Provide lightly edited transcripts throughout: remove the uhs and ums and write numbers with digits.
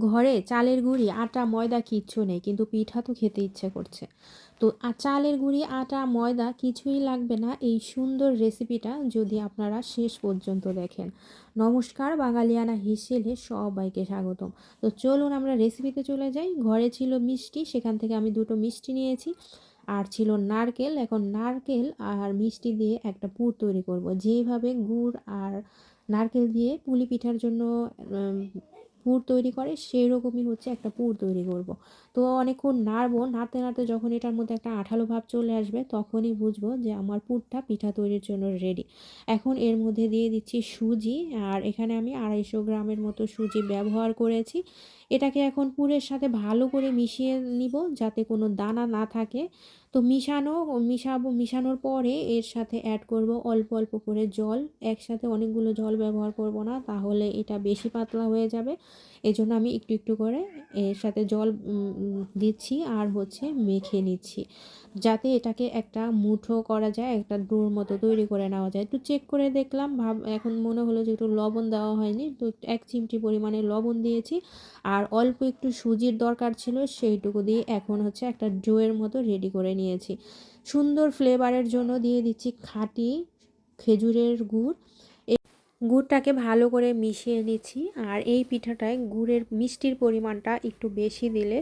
ঘরে চালের গুঁড়ি আটা ময়দা কিচ্ছু নেই, কিন্তু পিঠা তো খেতে ইচ্ছে করছে। তো চালের গুঁড়ি আটা ময়দা কিছুই লাগবে না এই সুন্দর রেসিপিটা যদি আপনারা শেষ পর্যন্ত দেখেন। নমস্কার, বাঙালিয়ানা হিসেলে সবাইকে স্বাগতম। তো চলুন আমরা রেসিপিতে চলে যাই। ঘরে ছিল মিষ্টি, সেখান থেকে আমি দুটো মিষ্টি নিয়েছি। আর ছিল নারকেল। এখন নারকেল আর মিষ্টি দিয়ে একটা পুর তৈরি করব। যেভাবে গুড় আর নারকেল দিয়ে পুলি পিঠার জন্য পুর তৈরি করে সেই রকমই হচ্ছে একটা পুর তৈরি করব। তো অনেকক্ষণ নাড়বো, নাড়তে নাড়তে যখন এটার মধ্যে একটা আঠালো ভাব চলে আসবে তখনই বুঝবো যে আমার পুরটা পিঠা তৈরির জন্য রেডি। এখন এর মধ্যে দিয়ে দিচ্ছি সুজি। আর এখানে আমি 250 গ্রামের মতো সুজি ব্যবহার করেছি। এটাকে এখন পুরের সাথে ভালো করে মিশিয়ে নিব যাতে কোনো দানা না থাকে। তো মিশানোর পরে এর সাথে অ্যাড করব অল্প অল্প করে জল। একসাথে অনেকগুলো জল ব্যবহার করব না, তাহলে এটা বেশি পাতলা হয়ে যাবে। এজন্য আমি একটু একটু করে এর সাথে জল দিচ্ছি আর হচ্ছে মেখে নিচ্ছি, যাতে এটাকে একটা মুঠো করা যায়, একটা ডোর মতো তৈরি করে নেওয়া যায়। একটু চেক করে দেখলাম, এখন মনে হলো যে একটু লবণ দেওয়া হয়নি, তো 1 চিমটি পরিমাণে লবণ দিয়েছি। আর অল্প একটু সুজির দরকার ছিল, সেইটুকু দিয়ে এখন হচ্ছে একটা ডোয়ের মতো রেডি করে নিয়েছি। সুন্দর ফ্লেভারের জন্য দিয়ে দিচ্ছি খাঁটি খেজুরের গুড়। গুড়টাকে ভালো করে মিশিয়ে নিচ্ছি। আর এই পিঠাটায় গুড়ের মিষ্টির পরিমাণটা একটু বেশি দিলে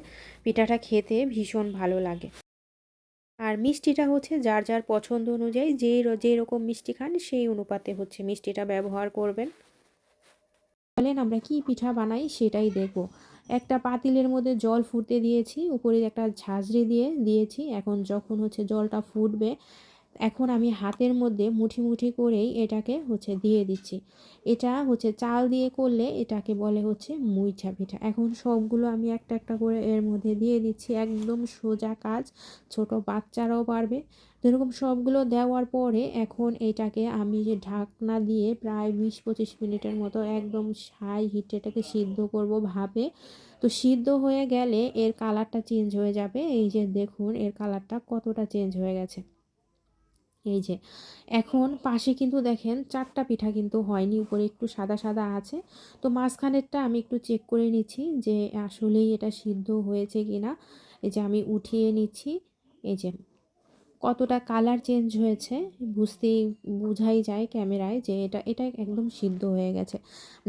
পিঠাটা খেতে ভীষণ ভালো লাগে। আর মিষ্টিটা হচ্ছে যার যার পছন্দ অনুযায়ী যেই রকম মিষ্টি খান সেই অনুপাতে হচ্ছে মিষ্টিটা ব্যবহার করবেন। বলেন আমরা কি পিঠা বানাই সেটাই দেখব। একটা পাতিলের মধ্যে জল ফুটতে দিয়েছি, উপরে একটা ঝাঁঝরি দিয়েছি। এখন যখন হচ্ছে জলটা ফুটবে, এখন আমি হাতের মধ্যে মুঠি মুঠি করেই এটাকে হচ্ছে দিয়ে দিচ্ছি। এটা হচ্ছে চাল দিয়ে করলে এটাকে বলে হচ্ছে মুইঠা পিঠা। এখন সবগুলো আমি একটা একটা করে এর মধ্যে দিয়ে দিচ্ছি, একদম সোজা কাজ, ছোট বাচ্চারাও পারবে। তো এরকম সবগুলো দেওয়ার পরে এখন এটাকে আমি যে ঢাকনা দিয়ে প্রায় 20-25 মিনিটের মতো একদম হাই হিটে এটাকে সিদ্ধ করব ভাপে। তো সিদ্ধ হয়ে গেলে এর কালারটা চেঞ্জ হয়ে যাবে। এই যে দেখুন এর কালারটা কতটা চেঞ্জ হয়ে গেছে। এই যে এখন পাশে কিন্তু দেখেন 4টা পিঠা কিন্তু হয়নি, উপরে একটু সাদা সাদা আছে। তো মাঝখানেরটা আমি একটু চেক করে নিচ্ছি যে আসলেই এটা সিদ্ধ হয়েছে কিনা। এই যে আমি উঠিয়ে নিচ্ছি। এই যে কতটা কালার চেঞ্জ হয়েছে বোঝাই যায় ক্যামেরায় যে এটা এটা একদম সিদ্ধ হয়ে গেছে।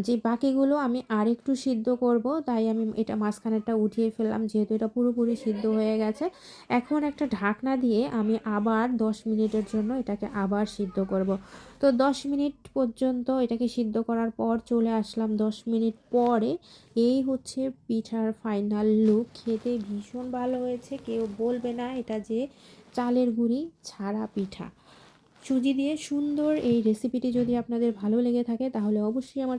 যে বাকিগুলো আমি আরেকটু সিদ্ধ করব, তাই আমি এটা মাঝখানেরটা উঠিয়ে ফেললাম যেহেতু এটা পুরোপুরি সিদ্ধ হয়ে গেছে। এখন একটা ঢাকনা দিয়ে আমি আবার 10 মিনিটের জন্য এটাকে আবার সিদ্ধ করব। তো 10 মিনিট পর্যন্ত এটাকে সিদ্ধ করার পর চলে আসলাম 10 মিনিট পরে। এই হচ্ছে পিঠার ফাইনাল লুক। খেতে ভীষণ ভালো হয়েছে, কেউ বলবে না এটা যে চালের গুঁড়ি ছাড়া পিঠা। সুজি দিয়ে সুন্দর এই রেসিপিটি যদি আপনাদের ভালো লেগে থাকে তাহলে অবশ্যই আমার